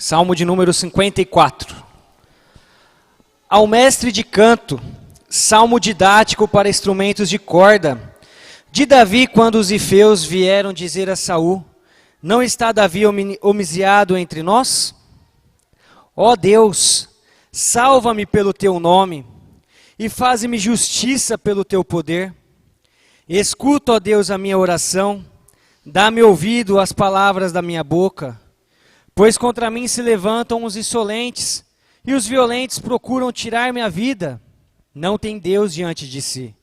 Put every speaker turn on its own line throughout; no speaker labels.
Salmo de número 54. Ao mestre de canto, salmo didático para instrumentos de corda, de Davi quando os ifeus vieram dizer a Saul, não está Davi homiciado entre nós? Ó Deus, salva-me pelo teu nome, e faze-me justiça pelo teu poder. Escuta, ó Deus, a minha oração, dá-me ouvido às palavras da minha boca, pois contra mim se levantam os insolentes, e os violentos procuram tirar minha vida. Não tem Deus diante de si.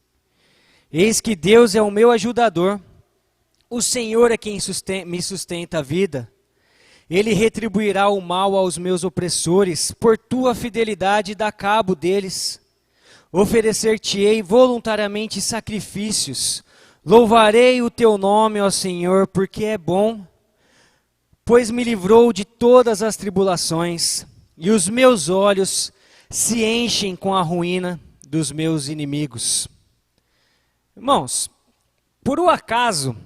Eis que Deus é o meu ajudador, o Senhor é quem me sustenta a vida. Ele retribuirá o mal aos meus opressores, por tua fidelidade dá cabo deles. Oferecer-te-ei voluntariamente sacrifícios, louvarei o teu nome, ó Senhor, porque é bom, pois me livrou de todas as tribulações, e os meus olhos se enchem com a ruína dos meus inimigos. Irmãos, por um acaso,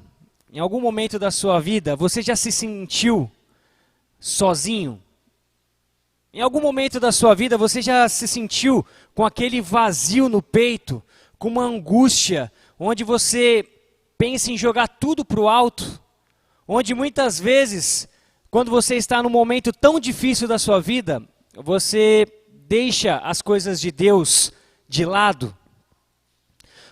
em algum momento da sua vida, você já se sentiu sozinho? Em algum momento da sua vida, você já se sentiu com aquele vazio no peito, com uma angústia, onde você pensa em jogar tudo para o alto? Onde muitas vezes, quando você está num momento tão difícil da sua vida, você deixa as coisas de Deus de lado?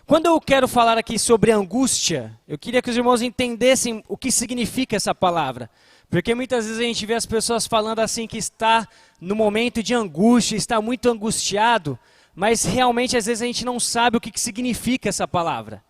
Quando eu quero falar aqui sobre angústia, eu queria que os irmãos entendessem o que significa essa palavra. Porque muitas vezes a gente vê as pessoas falando assim que está no momento de angústia, está muito angustiado, mas realmente às vezes a gente não sabe o que significa essa palavra.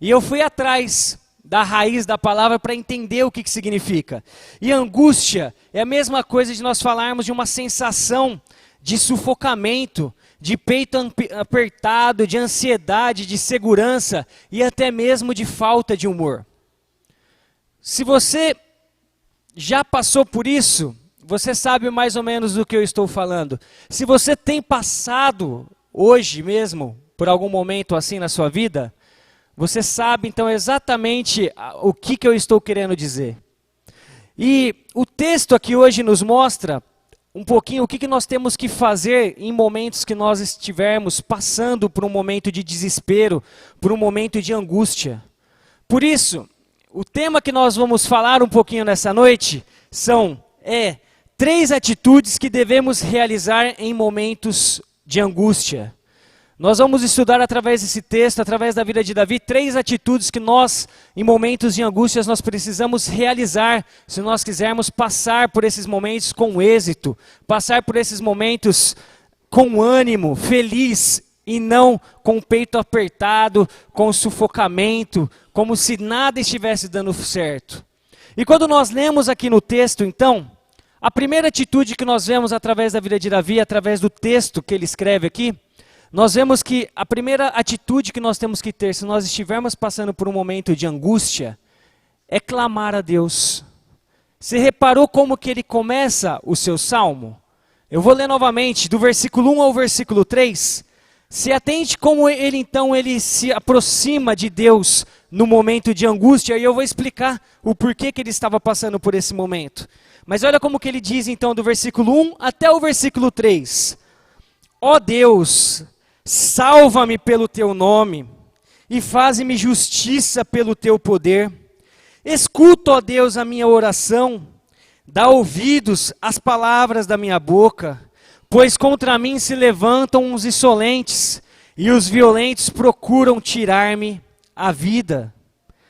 E eu fui atrás da raiz da palavra para entender o que significa. E angústia é a mesma coisa de nós falarmos de uma sensação de sufocamento, de peito apertado, de ansiedade, de segurança e até mesmo de falta de humor. Se você já passou por isso, você sabe mais ou menos do que eu estou falando. Se você tem passado hoje mesmo por algum momento assim na sua vida, você sabe então exatamente o que eu estou querendo dizer. E o texto aqui hoje nos mostra um pouquinho o que nós temos que fazer em momentos que nós estivermos passando por um momento de desespero, por um momento de angústia. Por isso, o tema que nós vamos falar um pouquinho nessa noite são 3 atitudes que devemos realizar em momentos de angústia. Nós vamos estudar através desse texto, através da vida de Davi, 3 atitudes que nós, em momentos de angústias, nós precisamos realizar, se nós quisermos passar por esses momentos com êxito, passar por esses momentos com ânimo, feliz, e não com o peito apertado, com sufocamento, como se nada estivesse dando certo. E quando nós lemos aqui no texto, então, a primeira atitude que nós vemos através da vida de Davi, através do texto que ele escreve aqui, nós vemos que a primeira atitude que nós temos que ter, se nós estivermos passando por um momento de angústia, é clamar a Deus. Você reparou como que ele começa o seu salmo? Eu vou ler novamente, do versículo 1 ao versículo 3. Se atente como ele se aproxima de Deus no momento de angústia, e eu vou explicar o porquê que ele estava passando por esse momento. Mas olha como que ele diz então do versículo 1 até o versículo 3. Ó Deus, salva-me pelo teu nome e faze-me justiça pelo teu poder. Escuta, ó Deus, a minha oração, dá ouvidos às palavras da minha boca, pois contra mim se levantam os insolentes e os violentos procuram tirar-me a vida.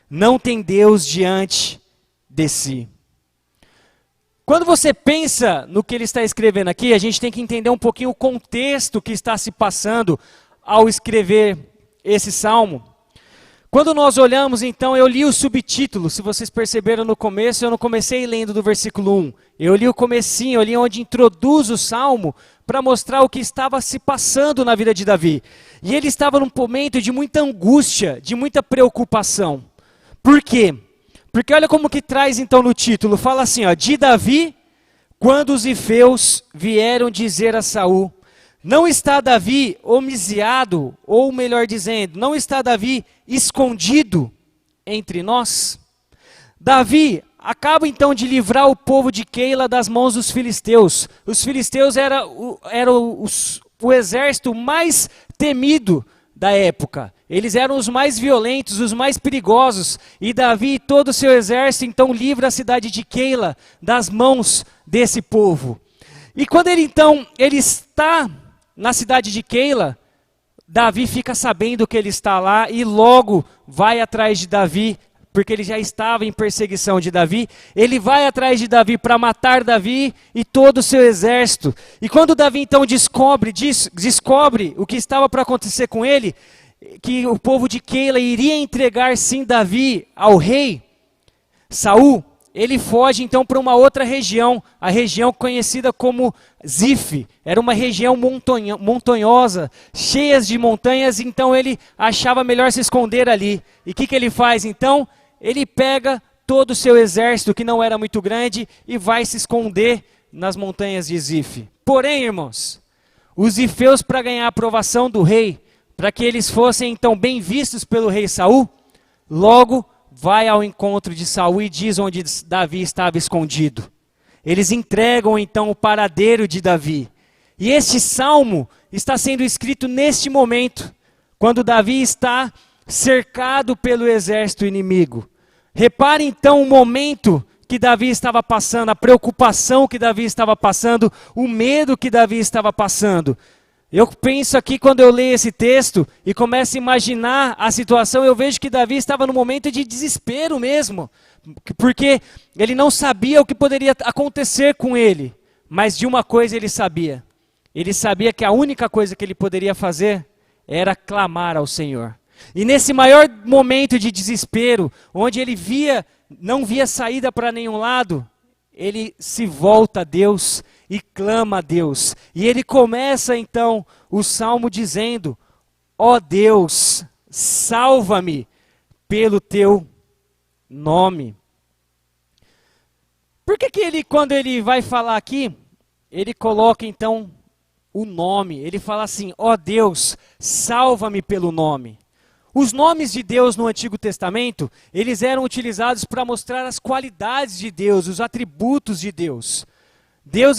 Não tem Deus diante de si. Quando você pensa no que ele está escrevendo aqui, a gente tem que entender um pouquinho o contexto que está se passando ao escrever esse salmo. Quando nós olhamos, então, eu li o subtítulo, se vocês perceberam no começo, eu não comecei lendo do versículo 1. Eu li o comecinho, eu li onde introduz o salmo para mostrar o que estava se passando na vida de Davi. E ele estava num momento de muita angústia, de muita preocupação. Por quê? Porque olha como que traz então no título, fala assim, de Davi, quando os ifeus vieram dizer a Saul, não está Davi homiciado, ou melhor dizendo, não está Davi escondido entre nós? Davi, acaba então de livrar o povo de Keila das mãos dos filisteus. Os filisteus eram o exército mais temido da época. Eles eram os mais violentos, os mais perigosos. E Davi e todo o seu exército então livra a cidade de Keila das mãos desse povo. E quando ele está na cidade de Keila, Davi fica sabendo que ele está lá e logo vai atrás de Davi, porque ele já estava em perseguição de Davi. Ele vai atrás de Davi para matar Davi e todo o seu exército. E quando Davi então descobre o que estava para acontecer com ele, que o povo de Keila iria entregar sim Davi ao rei Saul, ele foge então para uma outra região, a região conhecida como Zif. Era uma região montanhosa, cheia de montanhas, então ele achava melhor se esconder ali. E o que ele faz então? Ele pega todo o seu exército, que não era muito grande, e vai se esconder nas montanhas de Zif. Porém, irmãos, os zifeus, para ganhar a aprovação do rei, para que eles fossem então bem vistos pelo rei Saul, logo vai ao encontro de Saul e diz onde Davi estava escondido. Eles entregam então o paradeiro de Davi. E este salmo está sendo escrito neste momento, quando Davi está cercado pelo exército inimigo. Repare então o momento que Davi estava passando, a preocupação que Davi estava passando, o medo que Davi estava passando. Eu penso aqui, quando eu leio esse texto e começo a imaginar a situação, eu vejo que Davi estava num momento de desespero mesmo, porque ele não sabia o que poderia acontecer com ele, mas de uma coisa ele sabia que a única coisa que ele poderia fazer era clamar ao Senhor. E nesse maior momento de desespero, onde ele não via saída para nenhum lado, ele se volta a Deus e clama a Deus. E ele começa então o salmo dizendo: ó Deus, salva-me pelo teu nome. Por que ele, quando ele vai falar aqui, ele coloca então o nome? Ele fala assim: ó Deus, salva-me pelo nome. Os nomes de Deus no Antigo Testamento, eles eram utilizados para mostrar as qualidades de Deus, os atributos de Deus. Deus,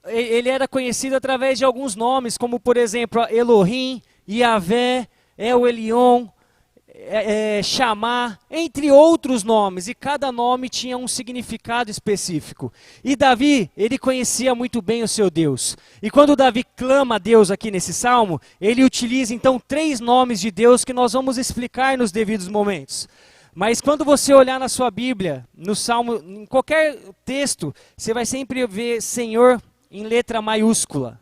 ele era conhecido através de alguns nomes, como por exemplo, Elohim, Yahvé, El Elyon, Chamar, entre outros nomes, e cada nome tinha um significado específico. E Davi, ele conhecia muito bem o seu Deus. E quando Davi clama a Deus aqui nesse salmo, ele utiliza então 3 nomes de Deus que nós vamos explicar nos devidos momentos. Mas quando você olhar na sua Bíblia, no salmo, em qualquer texto, você vai sempre ver Senhor em letra maiúscula.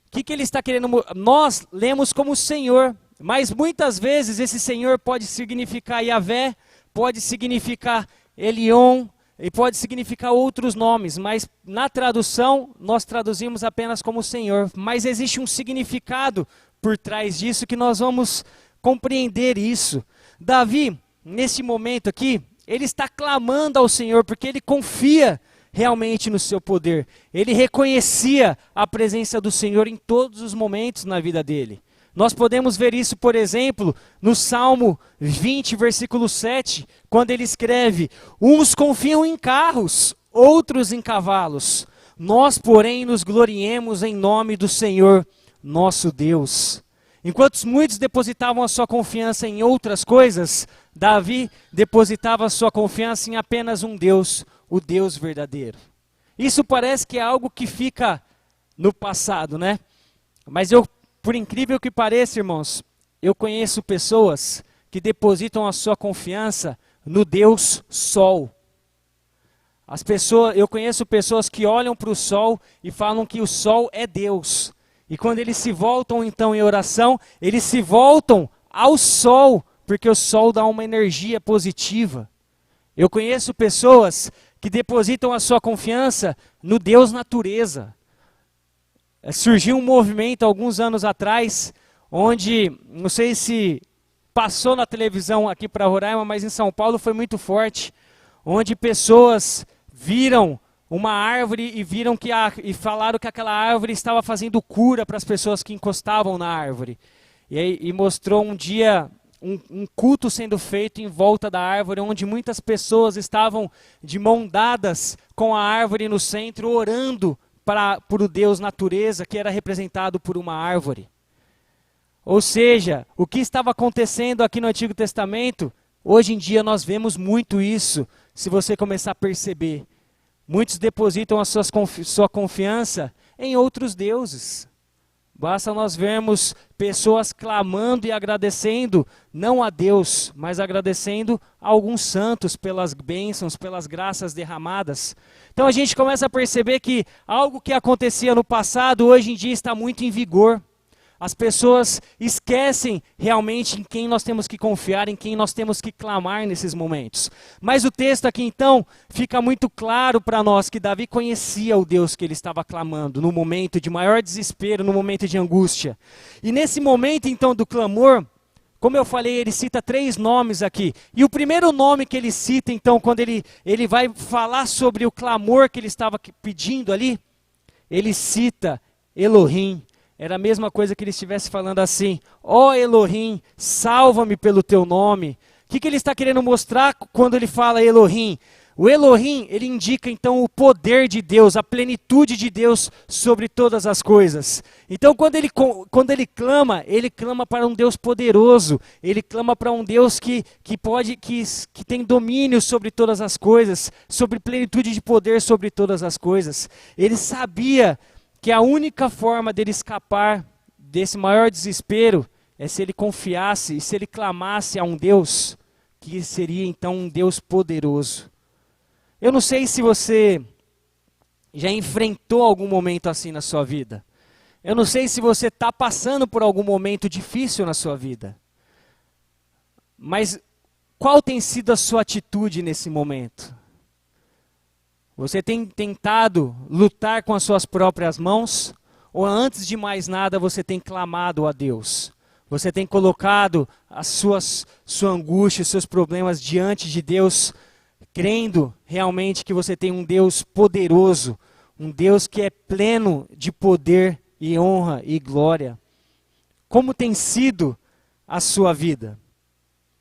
O que ele está querendo? Nós lemos como Senhor. Mas muitas vezes esse Senhor pode significar Yahvé, pode significar Elion, e pode significar outros nomes, mas na tradução nós traduzimos apenas como Senhor. Mas existe um significado por trás disso que nós vamos compreender isso. Davi, nesse momento aqui, ele está clamando ao Senhor porque ele confia realmente no seu poder. Ele reconhecia a presença do Senhor em todos os momentos na vida dele. Nós podemos ver isso, por exemplo, no Salmo 20, versículo 7, quando ele escreve: uns confiam em carros, outros em cavalos. Nós, porém, nos gloriemos em nome do Senhor, nosso Deus. Enquanto muitos depositavam a sua confiança em outras coisas, Davi depositava a sua confiança em apenas um Deus, o Deus verdadeiro. Isso parece que é algo que fica no passado, né? Mas por incrível que pareça, irmãos, eu conheço pessoas que depositam a sua confiança no Deus Sol. Eu conheço pessoas que olham para o sol e falam que o sol é Deus. E quando eles se voltam então em oração, eles se voltam ao sol, porque o sol dá uma energia positiva. Eu conheço pessoas que depositam a sua confiança no Deus natureza. Surgiu um movimento alguns anos atrás, onde, não sei se passou na televisão aqui para Roraima, mas em São Paulo foi muito forte, onde pessoas viram uma árvore e falaram que aquela árvore estava fazendo cura para as pessoas que encostavam na árvore. E mostrou um dia um culto sendo feito em volta da árvore, onde muitas pessoas estavam de mão dadas com a árvore no centro, orando por o Deus natureza, que era representado por uma árvore. Ou seja, o que estava acontecendo aqui no Antigo Testamento, hoje em dia nós vemos muito isso, se você começar a perceber. Muitos depositam a sua confiança em outros deuses. Basta nós vermos pessoas clamando e agradecendo, não a Deus, mas agradecendo a alguns santos pelas bênçãos, pelas graças derramadas. Então a gente começa a perceber que algo que acontecia no passado, hoje em dia está muito em vigor. As pessoas esquecem realmente em quem nós temos que confiar, em quem nós temos que clamar nesses momentos. Mas o texto aqui então fica muito claro para nós que Davi conhecia o Deus que ele estava clamando no momento de maior desespero, no momento de angústia. E nesse momento então do clamor, como eu falei, ele cita 3 nomes aqui. E o primeiro nome que ele cita então, quando ele vai falar sobre o clamor que ele estava pedindo ali, ele cita Elohim. Era a mesma coisa que ele estivesse falando assim: ó Elohim, salva-me pelo teu nome. O que ele está querendo mostrar quando ele fala Elohim? O Elohim, ele indica então o poder de Deus, a plenitude de Deus sobre todas as coisas. Então quando ele clama para um Deus poderoso, ele clama para um Deus que tem domínio sobre todas as coisas, sobre plenitude de poder sobre todas as coisas. Ele sabia que a única forma dele escapar desse maior desespero é se ele confiasse e se ele clamasse a um Deus que seria então um Deus poderoso. Eu não sei se você já enfrentou algum momento assim na sua vida. Eu não sei se você está passando por algum momento difícil na sua vida. Mas qual tem sido a sua atitude nesse momento? Você tem tentado lutar com as suas próprias mãos? Ou antes de mais nada você tem clamado a Deus? Você tem colocado sua angústia, os seus problemas diante de Deus, crendo realmente que você tem um Deus poderoso, um Deus que é pleno de poder e honra e glória? Como tem sido a sua vida?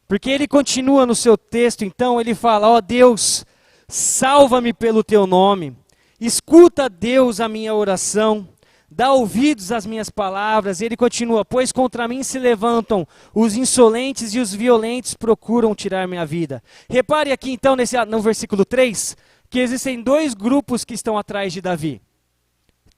Porque ele continua no seu texto, então ele fala: ó Deus, salva-me pelo teu nome, escuta, Deus, a minha oração, dá ouvidos às minhas palavras. E ele continua: pois contra mim se levantam os insolentes e os violentos procuram tirar minha vida. Repare aqui então no versículo 3, que existem 2 grupos que estão atrás de Davi.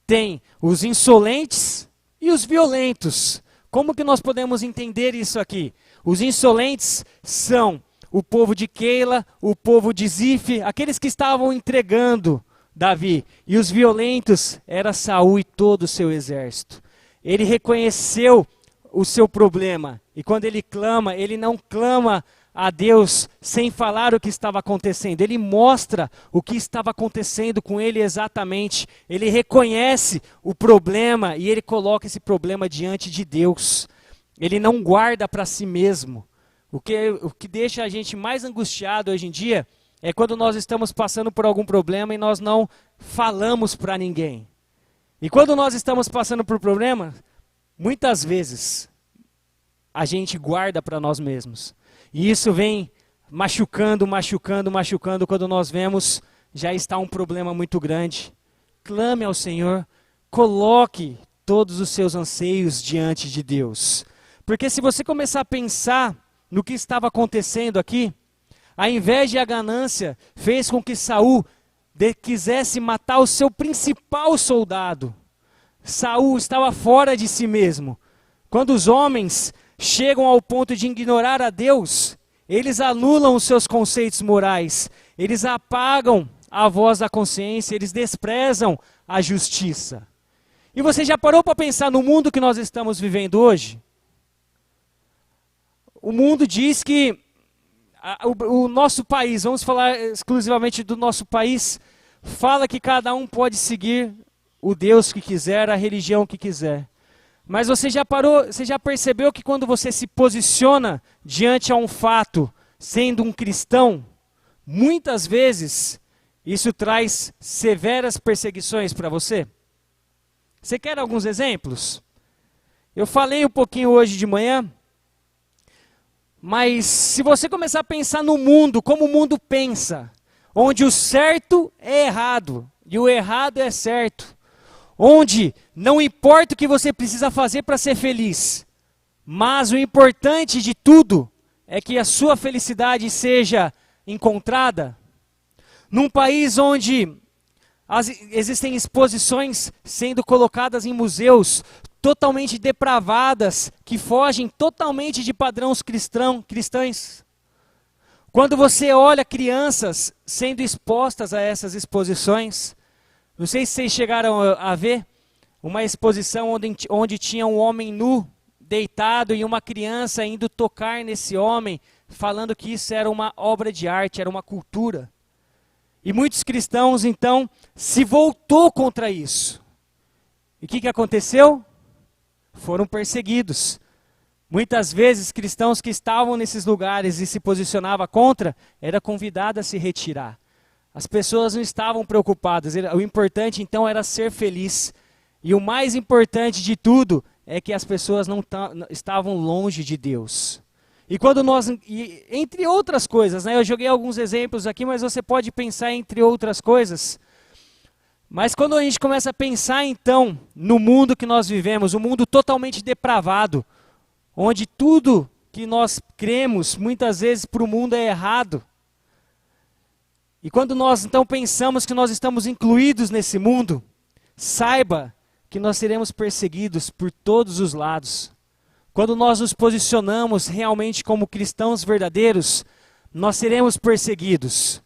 Tem os insolentes e os violentos. Como que nós podemos entender isso aqui? Os insolentes são o povo de Keila, o povo de Zif, aqueles que estavam entregando Davi. E os violentos era Saul e todo o seu exército. Ele reconheceu o seu problema. E quando ele clama, ele não clama a Deus sem falar o que estava acontecendo. Ele mostra o que estava acontecendo com ele exatamente. Ele reconhece o problema e ele coloca esse problema diante de Deus. Ele não guarda para si mesmo. O que deixa a gente mais angustiado hoje em dia é quando nós estamos passando por algum problema e nós não falamos para ninguém. E quando nós estamos passando por problema, muitas vezes a gente guarda para nós mesmos. E isso vem machucando, quando nós vemos já está um problema muito grande. Clame ao Senhor, coloque todos os seus anseios diante de Deus. Porque se você começar a pensar no que estava acontecendo aqui, a inveja e a ganância fez com que Saul quisesse matar o seu principal soldado. Saul estava fora de si mesmo. Quando os homens chegam ao ponto de ignorar a Deus, eles anulam os seus conceitos morais, eles apagam a voz da consciência, eles desprezam a justiça. E você já parou para pensar no mundo que nós estamos vivendo hoje? O mundo diz que o nosso país, vamos falar exclusivamente do nosso país, fala que cada um pode seguir o Deus que quiser, a religião que quiser. Mas você já percebeu que quando você se posiciona diante a um fato, sendo um cristão, muitas vezes isso traz severas perseguições para você? Você quer alguns exemplos? Eu falei um pouquinho hoje de manhã. Mas se você começar a pensar no mundo, como o mundo pensa, onde o certo é errado e o errado é certo, onde não importa o que você precisa fazer para ser feliz, mas o importante de tudo é que a sua felicidade seja encontrada, num país onde existem exposições sendo colocadas em museus totalmente depravadas, que fogem totalmente de padrões cristãos. Quando você olha crianças sendo expostas a essas exposições, não sei se vocês chegaram a ver uma exposição onde tinha um homem nu, deitado, e uma criança indo tocar nesse homem, falando que isso era uma obra de arte, era uma cultura. E muitos cristãos, então, se voltou contra isso. E o que aconteceu? Foram perseguidos. Muitas vezes, cristãos que estavam nesses lugares e se posicionavam contra, era convidado a se retirar. As pessoas não estavam preocupadas, o importante então era ser feliz. E o mais importante de tudo é que as pessoas não estavam longe de Deus. E quando entre outras coisas, né, eu joguei alguns exemplos aqui, mas você pode pensar entre outras coisas. Mas quando a gente começa a pensar então no mundo que nós vivemos, um mundo totalmente depravado, onde tudo que nós cremos muitas vezes para o mundo é errado. E quando nós então pensamos que nós estamos incluídos nesse mundo, saiba que nós seremos perseguidos por todos os lados. Quando nós nos posicionamos realmente como cristãos verdadeiros, nós seremos perseguidos.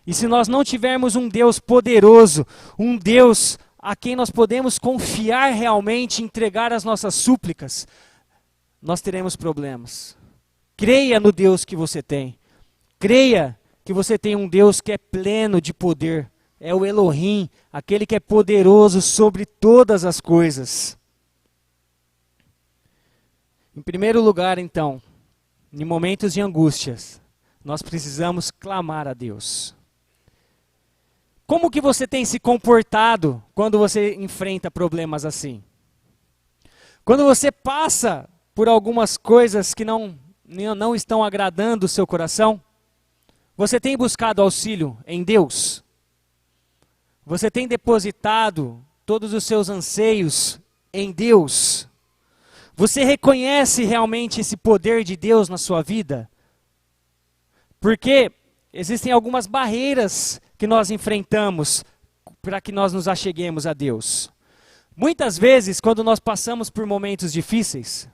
E se nós não tivermos um Deus poderoso, um Deus a quem nós podemos confiar realmente, entregar as nossas súplicas, nós teremos problemas. Creia no Deus que você tem. Creia que você tem um Deus que é pleno de poder. É o Elohim, aquele que é poderoso sobre todas as coisas. Em primeiro lugar, então, em momentos de angústias, nós precisamos clamar a Deus. Como que você tem se comportado quando você enfrenta problemas assim? Quando você passa por algumas coisas que não estão agradando o seu coração, você tem buscado auxílio em Deus? Você tem depositado todos os seus anseios em Deus? Você reconhece realmente esse poder de Deus na sua vida? Porque existem algumas barreiras que nós enfrentamos para que nós nos acheguemos a Deus. Muitas vezes, quando nós passamos por momentos difíceis,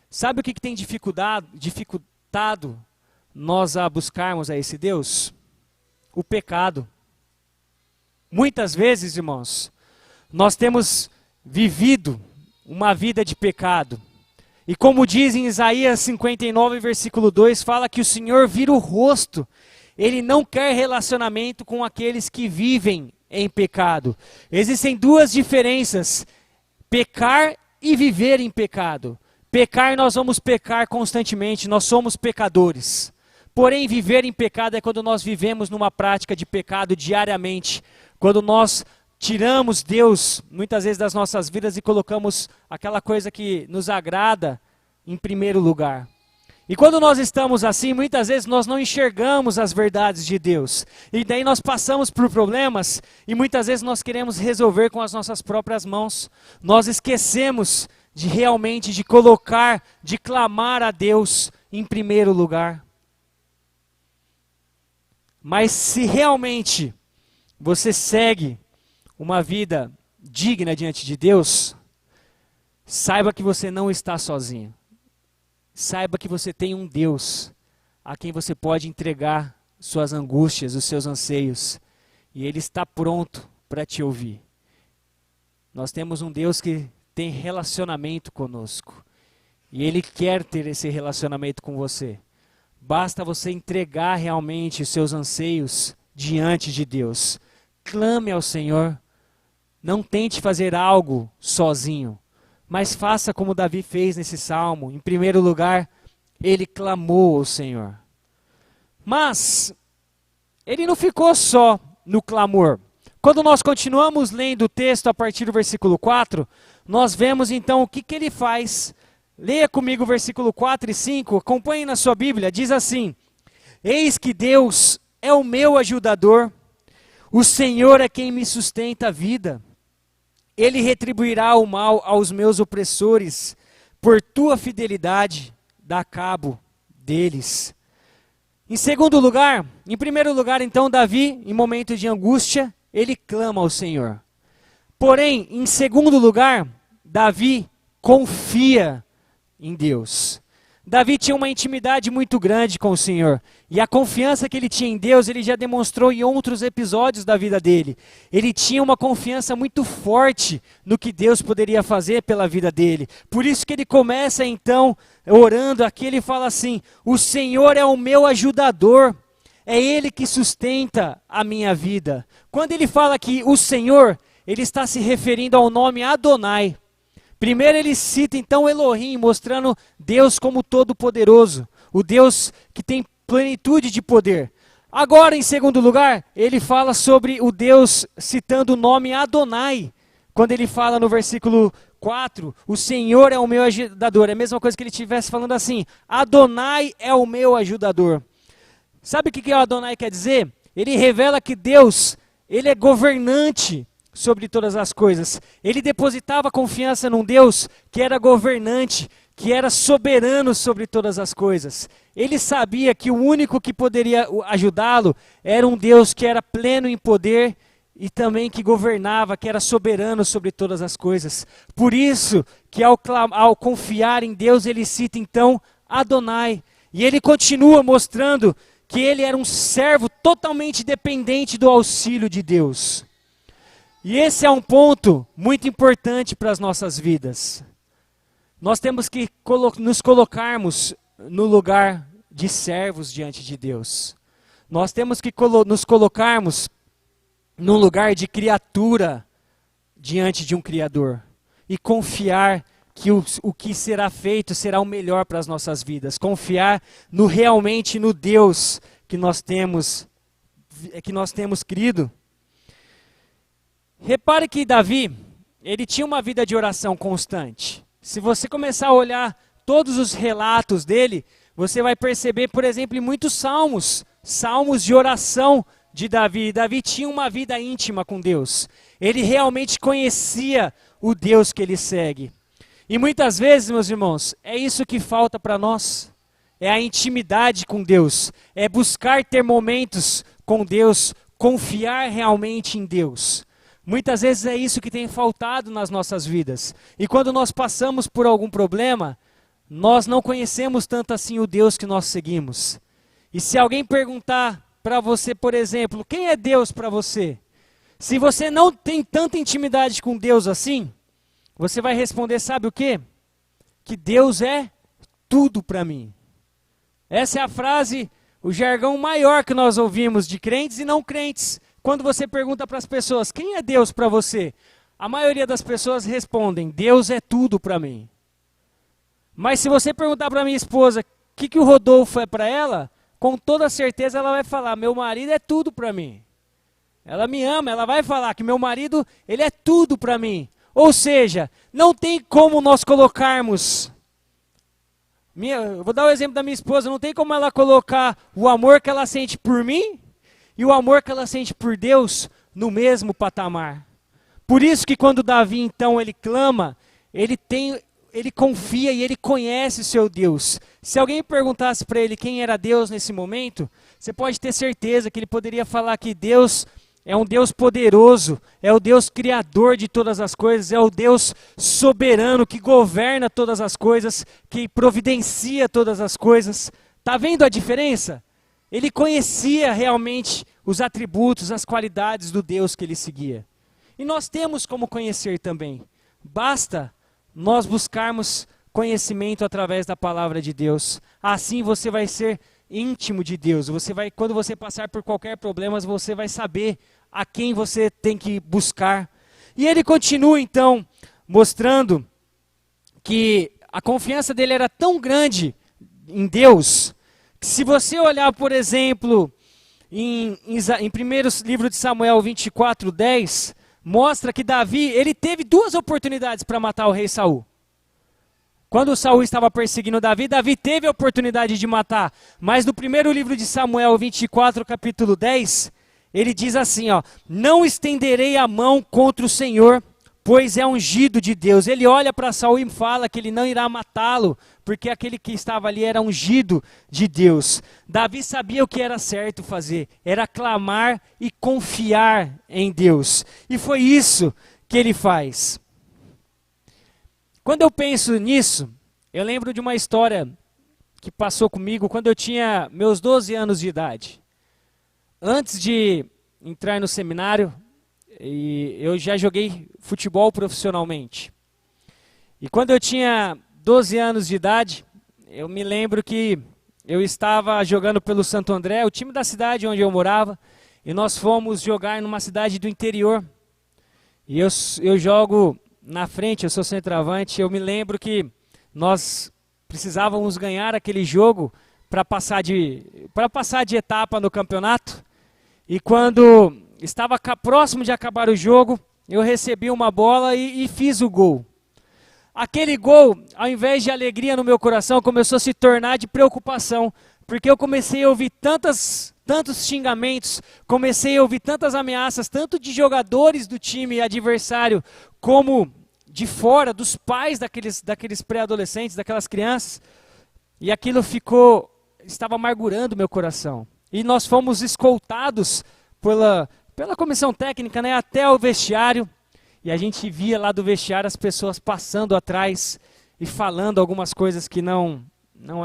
sabe o que tem dificultado nós a buscarmos a esse Deus? O pecado. Muitas vezes, irmãos, nós temos vivido uma vida de pecado. E como diz em Isaías 59, versículo 2, fala que o Senhor vira o rosto. Ele não quer relacionamento com aqueles que vivem em pecado. Existem duas diferenças: pecar e viver em pecado. Pecar, nós vamos pecar constantemente, nós somos pecadores. Porém, viver em pecado é quando nós vivemos numa prática de pecado diariamente. Quando nós tiramos Deus, muitas vezes, das nossas vidas e colocamos aquela coisa que nos agrada em primeiro lugar. E quando nós estamos assim, muitas vezes nós não enxergamos as verdades de Deus. E daí nós passamos por problemas e muitas vezes nós queremos resolver com as nossas próprias mãos. Nós esquecemos de realmente de colocar, de clamar a Deus em primeiro lugar. Mas se realmente você segue uma vida digna diante de Deus, saiba que você não está sozinho. Saiba que você tem um Deus a quem você pode entregar suas angústias, os seus anseios, e Ele está pronto para te ouvir. Nós temos um Deus que tem relacionamento conosco, e Ele quer ter esse relacionamento com você. Basta você entregar realmente os seus anseios diante de Deus. Clame ao Senhor. Não tente fazer algo sozinho, mas faça como Davi fez nesse salmo. Em primeiro lugar, ele clamou ao Senhor. Mas ele não ficou só no clamor. Quando nós continuamos lendo o texto a partir do versículo 4, nós vemos então o que ele faz Leia comigo o versículo 4 e 5, acompanhe na sua Bíblia, diz assim: Eis que Deus é o meu ajudador, o Senhor é quem me sustenta a vida. Ele retribuirá o mal aos meus opressores, por tua fidelidade dá cabo deles. Em primeiro lugar, então, Davi, em momento de angústia, ele clama ao Senhor. Porém, em segundo lugar, Davi confia em Deus. Davi tinha uma intimidade muito grande com o Senhor. E a confiança que ele tinha em Deus, ele já demonstrou em outros episódios da vida dele. Ele tinha uma confiança muito forte no que Deus poderia fazer pela vida dele. Por isso que ele começa então, orando aqui, ele fala assim: o Senhor é o meu ajudador. É Ele que sustenta a minha vida. Quando ele fala que o Senhor, ele está se referindo ao nome Adonai. Primeiro ele cita então Elohim, mostrando Deus como todo-poderoso, o Deus que tem plenitude de poder. Agora, em segundo lugar, ele fala sobre o Deus citando o nome Adonai. Quando ele fala no versículo 4, o Senhor é o meu ajudador. É a mesma coisa que ele estivesse falando assim: Adonai é o meu ajudador. Sabe o que o Adonai quer dizer? Ele revela que Deus, ele é governante sobre todas as coisas. Ele depositava confiança num Deus que era governante, que era soberano sobre todas as coisas. Ele sabia que o único que poderia ajudá-lo era um Deus que era pleno em poder e também que governava, que era soberano sobre todas as coisas. Por isso que ao confiar em Deus, ele cita então Adonai. E ele continua mostrando que ele era um servo totalmente dependente do auxílio de Deus. E esse é um ponto muito importante para as nossas vidas. Nós temos que nos colocarmos no lugar de servos diante de Deus. Nós temos que nos colocarmos num lugar de criatura diante de um Criador. E confiar que o que será feito será o melhor para as nossas vidas. Confiar realmente no Deus que nós temos crido. Repare que Davi, ele tinha uma vida de oração constante. Se você começar a olhar todos os relatos dele, você vai perceber, por exemplo, em muitos salmos de oração de Davi. Davi tinha uma vida íntima com Deus. Ele realmente conhecia o Deus que ele segue. E muitas vezes, meus irmãos, é isso que falta para nós. É a intimidade com Deus. É buscar ter momentos com Deus, confiar realmente em Deus. Muitas vezes é isso que tem faltado nas nossas vidas. E quando nós passamos por algum problema, nós não conhecemos tanto assim o Deus que nós seguimos. E se alguém perguntar para você, por exemplo, quem é Deus para você? Se você não tem tanta intimidade com Deus assim, você vai responder, sabe o quê? Que Deus é tudo para mim. Essa é a frase, o jargão maior que nós ouvimos de crentes e não crentes. Quando você pergunta para as pessoas, quem é Deus para você? A maioria das pessoas respondem, Deus é tudo para mim. Mas se você perguntar para minha esposa, o que o Rodolfo é para ela? Com toda certeza ela vai falar, meu marido é tudo para mim. Ela me ama, ela vai falar que meu marido, ele é tudo para mim. Ou seja, não tem como nós colocarmos... eu vou dar o exemplo da minha esposa, não tem como ela colocar o amor que ela sente por mim e o amor que ela sente por Deus no mesmo patamar. Por isso que quando Davi então ele clama, ele confia e ele conhece o seu Deus. Se alguém perguntasse para ele quem era Deus nesse momento, você pode ter certeza que ele poderia falar que Deus é um Deus poderoso, é o Deus criador de todas as coisas, é o Deus soberano que governa todas as coisas, que providencia todas as coisas. Está vendo a diferença? Ele conhecia realmente os atributos, as qualidades do Deus que ele seguia. E nós temos como conhecer também. Basta nós buscarmos conhecimento através da palavra de Deus. Assim você vai ser íntimo de Deus. Quando você passar por qualquer problema, você vai saber a quem você tem que buscar. E ele continua então mostrando que a confiança dele era tão grande em Deus, que se você olhar, por exemplo, em 1 livro de Samuel 24:10, mostra que Davi, ele teve duas oportunidades para matar o rei Saul. Quando Saul estava perseguindo Davi, Davi teve a oportunidade de matar. Mas no primeiro livro de Samuel 24, capítulo 10, ele diz assim, ó, não estenderei a mão contra o Senhor, pois é ungido de Deus. Ele olha para Saul e fala que ele não irá matá-lo, porque aquele que estava ali era ungido de Deus. Davi sabia o que era certo fazer, era clamar e confiar em Deus. E foi isso que ele faz. Quando eu penso nisso, eu lembro de uma história que passou comigo quando eu tinha meus 12 anos de idade. Antes de entrar no seminário, eu já joguei futebol profissionalmente. E quando eu tinha 12 anos de idade, eu me lembro que eu estava jogando pelo Santo André, o time da cidade onde eu morava, e nós fomos jogar numa cidade do interior. E eu jogo na frente, eu sou centroavante. Eu me lembro que nós precisávamos ganhar aquele jogo para passar de etapa no campeonato. E quando estava próximo de acabar o jogo, eu recebi uma bola e fiz o gol. Aquele gol, ao invés de alegria no meu coração, começou a se tornar de preocupação, porque eu comecei a ouvir tantos xingamentos, comecei a ouvir tantas ameaças, tanto de jogadores do time adversário, como de fora, dos pais daqueles pré-adolescentes, daquelas crianças, e aquilo estava amargurando meu coração. E nós fomos escoltados pela comissão técnica, né, até o vestiário, e a gente via lá do vestiário as pessoas passando atrás e falando algumas coisas que não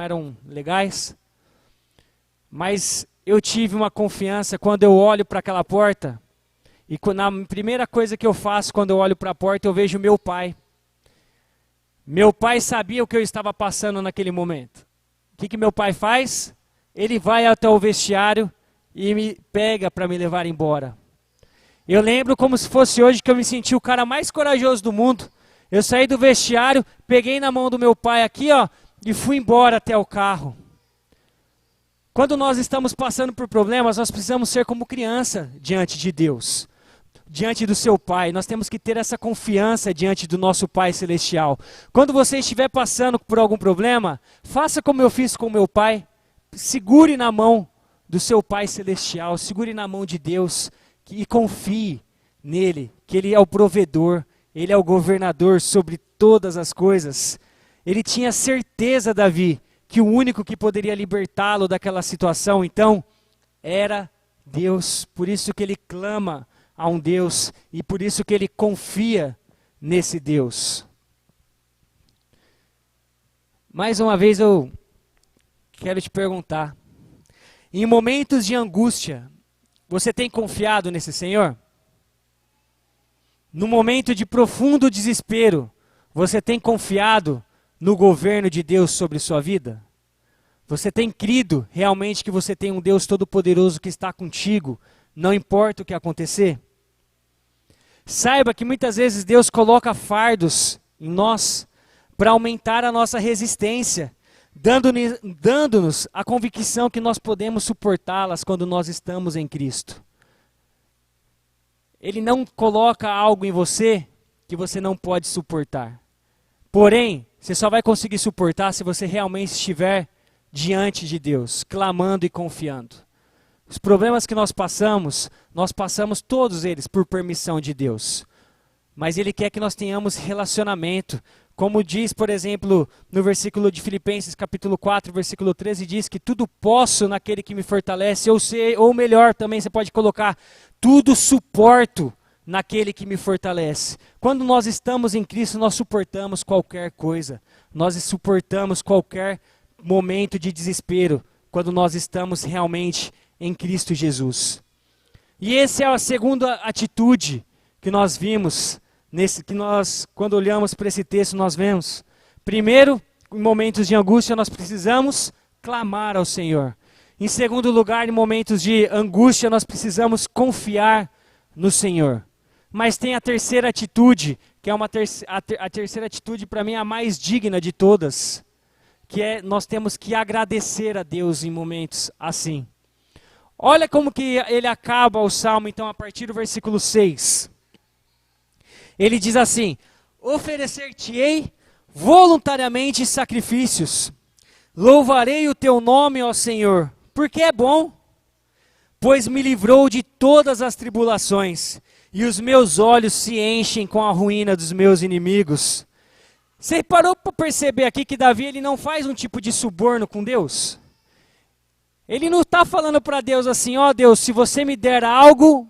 eram legais. Mas eu tive uma confiança quando eu olho para aquela porta, e na primeira coisa que eu faço quando eu olho para a porta, eu vejo meu pai. Meu pai sabia o que eu estava passando naquele momento. O que meu pai faz? Ele vai até o vestiário e me pega para me levar embora. Eu lembro como se fosse hoje que eu me senti o cara mais corajoso do mundo. Eu saí do vestiário, peguei na mão do meu pai aqui, ó, e fui embora até o carro. Quando nós estamos passando por problemas, nós precisamos ser como criança diante de Deus, diante do seu Pai. Nós temos que ter essa confiança diante do nosso Pai Celestial. Quando você estiver passando por algum problema, faça como eu fiz com meu pai. Segure na mão do seu Pai Celestial, segure na mão de Deus e confie nele, que Ele é o provedor, Ele é o governador sobre todas as coisas. Ele tinha certeza, Davi, que o único que poderia libertá-lo daquela situação, então, era Deus. Por isso que ele clama a um Deus e por isso que ele confia nesse Deus. Mais uma vez eu quero te perguntar, em momentos de angústia, você tem confiado nesse Senhor? No momento de profundo desespero, você tem confiado no governo de Deus sobre sua vida? Você tem crido realmente que você tem um Deus todo-poderoso que está contigo, não importa o que acontecer? Saiba que muitas vezes Deus coloca fardos em nós para aumentar a nossa resistência, dando-nos a convicção que nós podemos suportá-las quando nós estamos em Cristo. Ele não coloca algo em você que você não pode suportar. Porém, você só vai conseguir suportar se você realmente estiver diante de Deus, clamando e confiando. Os problemas que nós passamos todos eles por permissão de Deus. Mas Ele quer que nós tenhamos relacionamento. Como diz, por exemplo, no versículo de Filipenses, capítulo 4, versículo 13, diz que tudo posso naquele que me fortalece, ou melhor, também você pode colocar, tudo suporto naquele que me fortalece. Quando nós estamos em Cristo, nós suportamos qualquer coisa. Nós suportamos qualquer momento de desespero, quando nós estamos realmente em Cristo Jesus. E essa é a segunda atitude que nós vimos, quando olhamos para esse texto, nós vemos. Primeiro, em momentos de angústia, nós precisamos clamar ao Senhor. Em segundo lugar, em momentos de angústia, nós precisamos confiar no Senhor. Mas tem a terceira atitude, que é a terceira atitude para mim a mais digna de todas, que é nós temos que agradecer a Deus em momentos assim. Olha como que ele acaba o Salmo, então, a partir do versículo 6. Ele diz assim: oferecer-te-ei voluntariamente sacrifícios. Louvarei o teu nome, ó Senhor, porque é bom, pois me livrou de todas as tribulações, e os meus olhos se enchem com a ruína dos meus inimigos. Você parou para perceber aqui que Davi ele não faz um tipo de suborno com Deus? Ele não está falando para Deus assim, ó Deus, se você me der algo,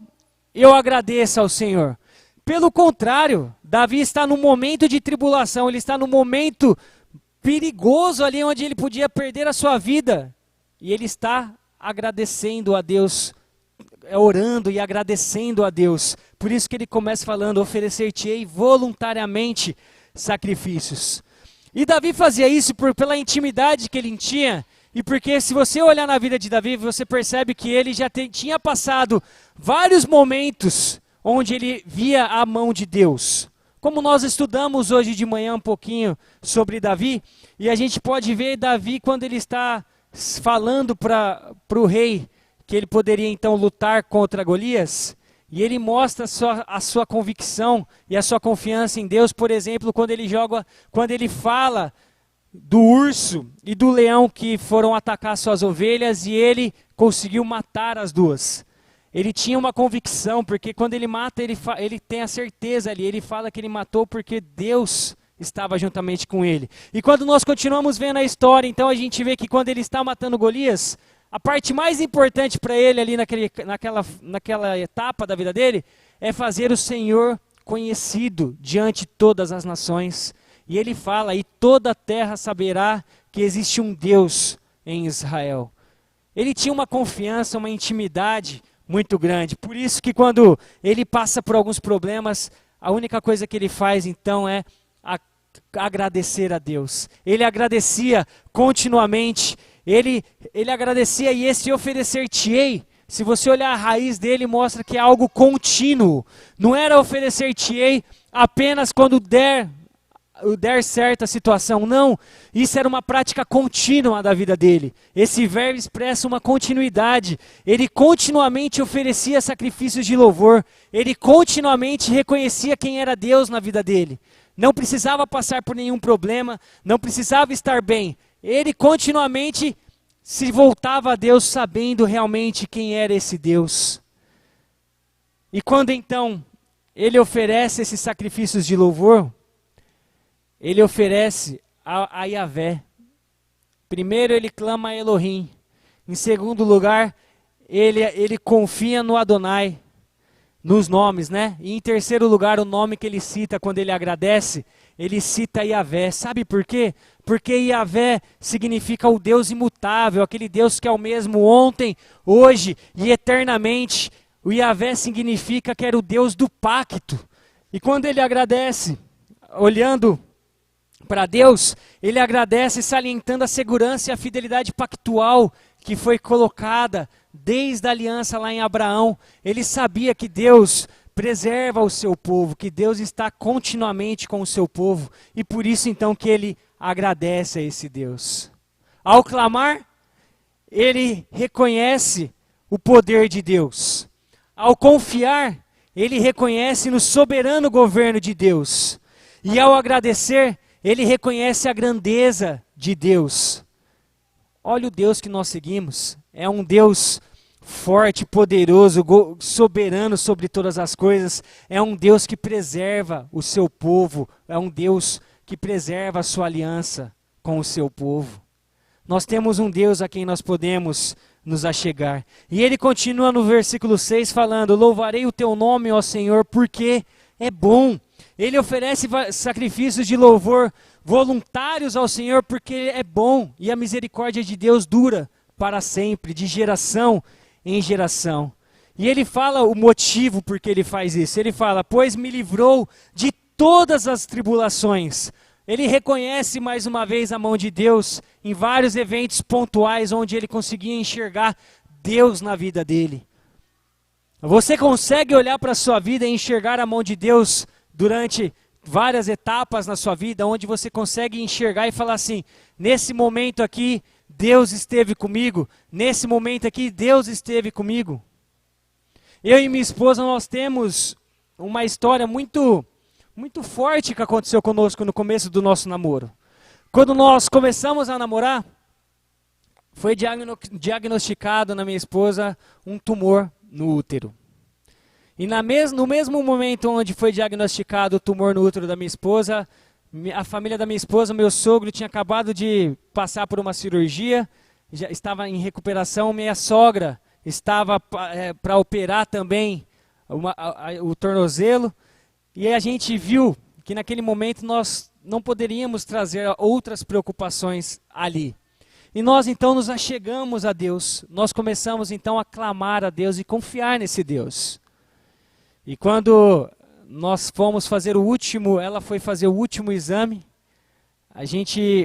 eu agradeço ao Senhor. Pelo contrário, Davi está num momento de tribulação, ele está num momento perigoso ali onde ele podia perder a sua vida. E ele está agradecendo a Deus, orando e agradecendo a Deus. Por isso que ele começa falando, oferecer-te-ei voluntariamente sacrifícios. E Davi fazia isso pela intimidade que ele tinha. E porque se você olhar na vida de Davi, você percebe que ele já tinha passado vários momentos onde ele via a mão de Deus. Como nós estudamos hoje de manhã um pouquinho sobre Davi, e a gente pode ver Davi quando ele está falando para o rei que ele poderia então lutar contra Golias, e ele mostra a sua convicção e a sua confiança em Deus, por exemplo, quando ele fala do urso e do leão que foram atacar suas ovelhas e ele conseguiu matar as duas. Ele tinha uma convicção, porque quando ele mata, ele tem a certeza ali, ele fala que ele matou porque Deus estava juntamente com ele. E quando nós continuamos vendo a história, então a gente vê que quando ele está matando Golias, a parte mais importante para ele ali naquela etapa da vida dele, é fazer o Senhor conhecido diante de todas as nações. E ele fala, e toda a terra saberá que existe um Deus em Israel. Ele tinha uma confiança, uma intimidade muito grande. Por isso que quando ele passa por alguns problemas, a única coisa que ele faz então é agradecer a Deus. Ele agradecia continuamente, ele agradecia e esse oferecer-te-ei, se você olhar a raiz dele, mostra que é algo contínuo. Não era oferecer-te-ei apenas quando der certa situação, não. Isso era uma prática contínua da vida dele. Esse verbo expressa uma continuidade. Ele continuamente oferecia sacrifícios de louvor. Ele continuamente reconhecia quem era Deus na vida dele. Não precisava passar por nenhum problema, não precisava estar bem. Ele continuamente se voltava a Deus sabendo realmente quem era esse Deus. E quando então ele oferece esses sacrifícios de louvor, ele oferece a Yahvé. Primeiro ele clama a Elohim. Em segundo lugar, ele confia no Adonai, nos nomes, né? E em terceiro lugar, o nome que ele cita quando ele agradece, ele cita Yahvé. Sabe por quê? Porque Yahvé significa o Deus imutável, aquele Deus que é o mesmo ontem, hoje e eternamente. O Yahvé significa que era o Deus do pacto. E quando ele agradece, olhando para Deus, ele agradece salientando a segurança e a fidelidade pactual que foi colocada desde a aliança lá em Abraão. Ele sabia que Deus preserva o seu povo, que Deus está continuamente com o seu povo, e por isso então que ele agradece a esse Deus. Ao clamar, ele reconhece o poder de Deus. Ao confiar, ele reconhece no soberano governo de Deus. E ao agradecer, ele reconhece a grandeza de Deus. Olha o Deus que nós seguimos. É um Deus forte, poderoso, soberano sobre todas as coisas. É um Deus que preserva o seu povo. É um Deus que preserva a sua aliança com o seu povo. Nós temos um Deus a quem nós podemos nos achegar. E ele continua no versículo 6 falando: louvarei o teu nome, ó Senhor, porque é bom. Ele oferece sacrifícios de louvor voluntários ao Senhor porque é bom e a misericórdia de Deus dura para sempre, de geração em geração. E ele fala o motivo por que ele faz isso. Ele fala, pois me livrou de todas as tribulações. Ele reconhece mais uma vez a mão de Deus em vários eventos pontuais onde ele conseguia enxergar Deus na vida dele. Você consegue olhar para a sua vida e enxergar a mão de Deus durante várias etapas na sua vida, onde você consegue enxergar e falar assim, nesse momento aqui, Deus esteve comigo, nesse momento aqui, Deus esteve comigo. Eu e minha esposa, nós temos uma história muito muito forte que aconteceu conosco no começo do nosso namoro. Quando nós começamos a namorar, foi diagnosticado na minha esposa um tumor no útero. E no mesmo momento onde foi diagnosticado o tumor no útero da minha esposa, a família da minha esposa, meu sogro, tinha acabado de passar por uma cirurgia, já estava em recuperação, minha sogra estava para operar também o tornozelo, e a gente viu que naquele momento nós não poderíamos trazer outras preocupações ali. E nós então nos achegamos a Deus, nós começamos então a clamar a Deus e confiar nesse Deus. E quando nós fomos fazer ela foi fazer o último exame,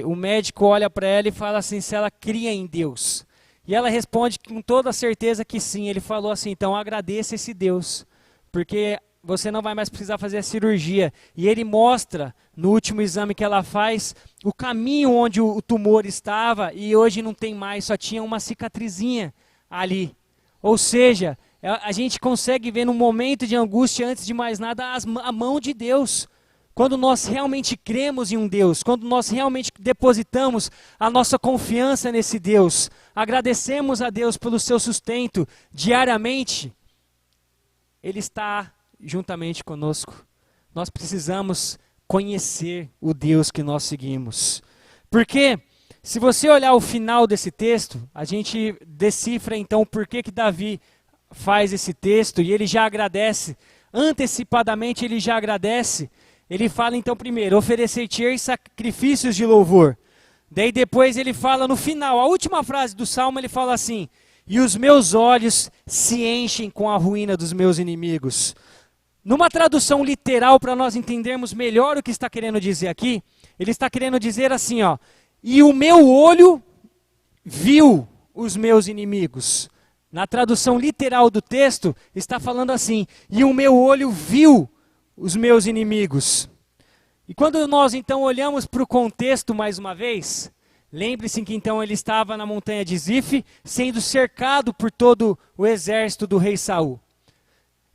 o médico olha para ela e fala assim, se ela cria em Deus. E ela responde com toda certeza que sim. Ele falou assim, então agradeça esse Deus, porque você não vai mais precisar fazer a cirurgia. E ele mostra, no último exame que ela faz, o caminho onde o tumor estava, e hoje não tem mais, só tinha uma cicatrizinha ali. Ou seja, a gente consegue ver num momento de angústia, antes de mais nada, a mão de Deus. Quando nós realmente cremos em um Deus, quando nós realmente depositamos a nossa confiança nesse Deus, agradecemos a Deus pelo seu sustento diariamente, Ele está juntamente conosco. Nós precisamos conhecer o Deus que nós seguimos. Porque, se você olhar o final desse texto, a gente decifra então por que Davi faz esse texto e ele já agradece. Antecipadamente ele já agradece. Ele fala então primeiro, oferecer-te sacrifícios de louvor. Daí depois ele fala no final, a última frase do Salmo, ele fala assim, e os meus olhos se enchem com a ruína dos meus inimigos. Numa tradução literal, para nós entendermos melhor o que está querendo dizer aqui, ele está querendo dizer assim, ó, e o meu olho viu os meus inimigos. Na tradução literal do texto, está falando assim, e o meu olho viu os meus inimigos. E quando nós então olhamos para o contexto mais uma vez, lembre-se que então ele estava na montanha de Zif, sendo cercado por todo o exército do rei Saul.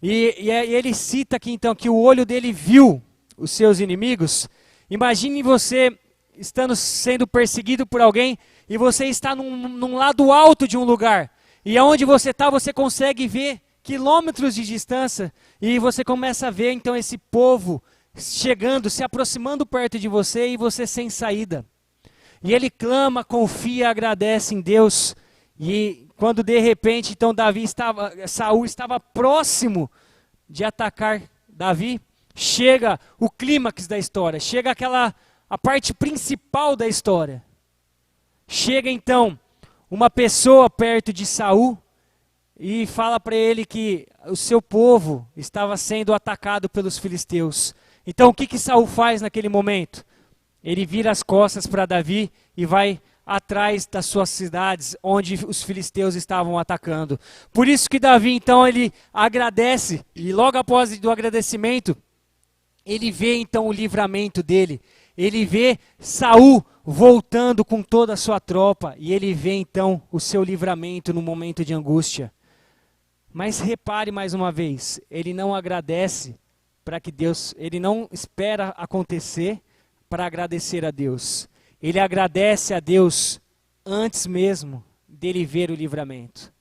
E ele cita aqui então que o olho dele viu os seus inimigos. Imagine você sendo perseguido por alguém e você está num lado alto de um lugar. E aonde você está, você consegue ver quilômetros de distância. E você começa a ver então esse povo chegando, se aproximando perto de você e você sem saída. E ele clama, confia, agradece em Deus. E quando de repente então Saul estava próximo de atacar Davi, chega o clímax da história, chega a parte principal da história. Chega então uma pessoa perto de Saul e fala para ele que o seu povo estava sendo atacado pelos filisteus. Então o que Saul faz naquele momento? Ele vira as costas para Davi e vai atrás das suas cidades, onde os filisteus estavam atacando. Por isso que Davi, então, ele agradece, e logo após o agradecimento, ele vê, então, o livramento dele. Ele vê Saul voltando com toda a sua tropa, e ele vê, então, o seu livramento no momento de angústia. Mas repare mais uma vez, ele não agradece para que Deus, ele não espera acontecer para agradecer a Deus. Ele agradece a Deus antes mesmo dele ver o livramento.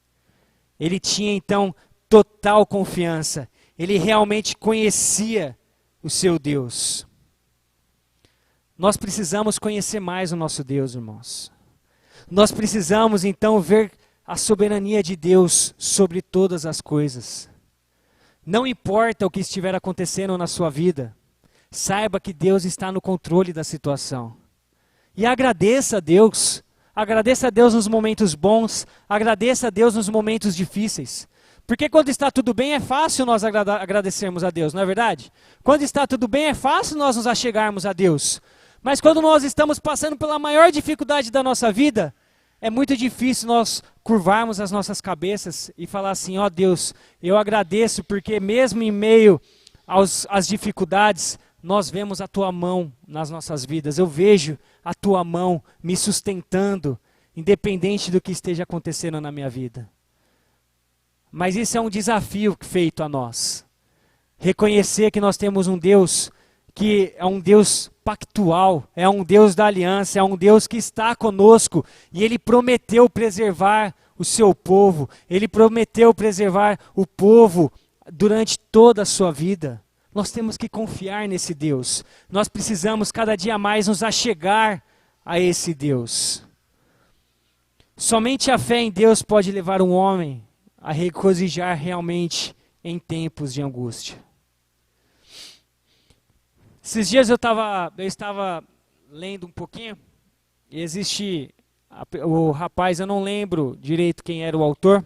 Ele tinha então total confiança. Ele realmente conhecia o seu Deus. Nós precisamos conhecer mais o nosso Deus, irmãos. Nós precisamos então ver a soberania de Deus sobre todas as coisas. Não importa o que estiver acontecendo na sua vida, saiba que Deus está no controle da situação. E agradeça a Deus nos momentos bons, agradeça a Deus nos momentos difíceis. Porque quando está tudo bem é fácil nós agradecermos a Deus, não é verdade? Quando está tudo bem é fácil nós nos achegarmos a Deus. Mas quando nós estamos passando pela maior dificuldade da nossa vida, é muito difícil nós curvarmos as nossas cabeças e falar assim, ó Deus, eu agradeço porque mesmo em meio às dificuldades, nós vemos a tua mão nas nossas vidas. Eu vejo a tua mão me sustentando, independente do que esteja acontecendo na minha vida. Mas isso é um desafio feito a nós. Reconhecer que nós temos um Deus que é um Deus pactual, é um Deus da aliança, é um Deus que está conosco e Ele prometeu preservar o seu povo, Ele prometeu preservar o povo durante toda a sua vida. Nós temos que confiar nesse Deus. Nós precisamos cada dia mais nos achegar a esse Deus. Somente a fé em Deus pode levar um homem a regozijar realmente em tempos de angústia. Esses dias eu estava lendo um pouquinho, e existe o rapaz, eu não lembro direito quem era o autor,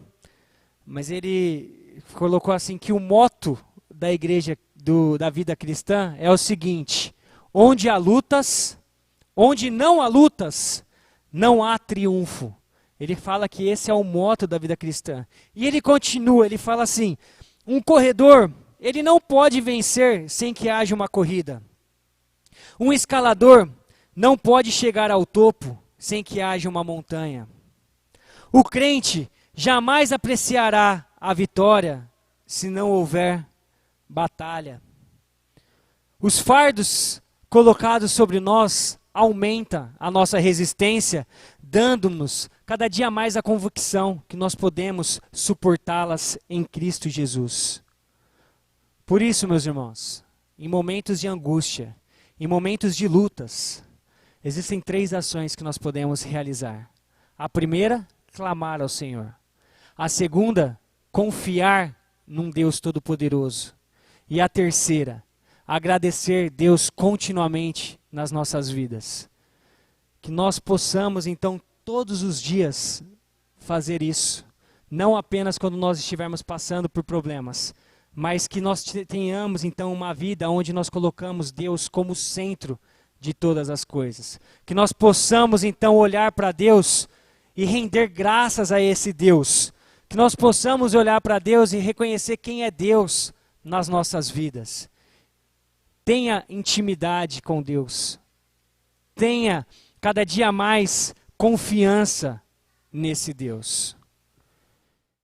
mas ele colocou assim que o motto da igreja da vida cristã é o seguinte: onde não há lutas, não há triunfo. Ele fala que esse é o motto da vida cristã. E ele continua, ele fala assim: um corredor, ele não pode vencer sem que haja uma corrida. Um escalador não pode chegar ao topo sem que haja uma montanha. O crente jamais apreciará a vitória se não houver batalha. Os fardos colocados sobre nós aumentam a nossa resistência, dando-nos cada dia mais a convicção que nós podemos suportá-las em Cristo Jesus. Por isso, meus irmãos, em momentos de angústia, em momentos de lutas, existem 3 ações que nós podemos realizar. A primeira, clamar ao Senhor. A segunda, confiar num Deus Todo-Poderoso. E a terceira, agradecer Deus continuamente nas nossas vidas. Que nós possamos, então, todos os dias fazer isso. Não apenas quando nós estivermos passando por problemas, mas que nós tenhamos, então, uma vida onde nós colocamos Deus como centro de todas as coisas. Que nós possamos, então, olhar para Deus e render graças a esse Deus. Que nós possamos olhar para Deus e reconhecer quem é Deus nas nossas vidas. Tenha intimidade com Deus. Tenha cada dia mais confiança nesse Deus.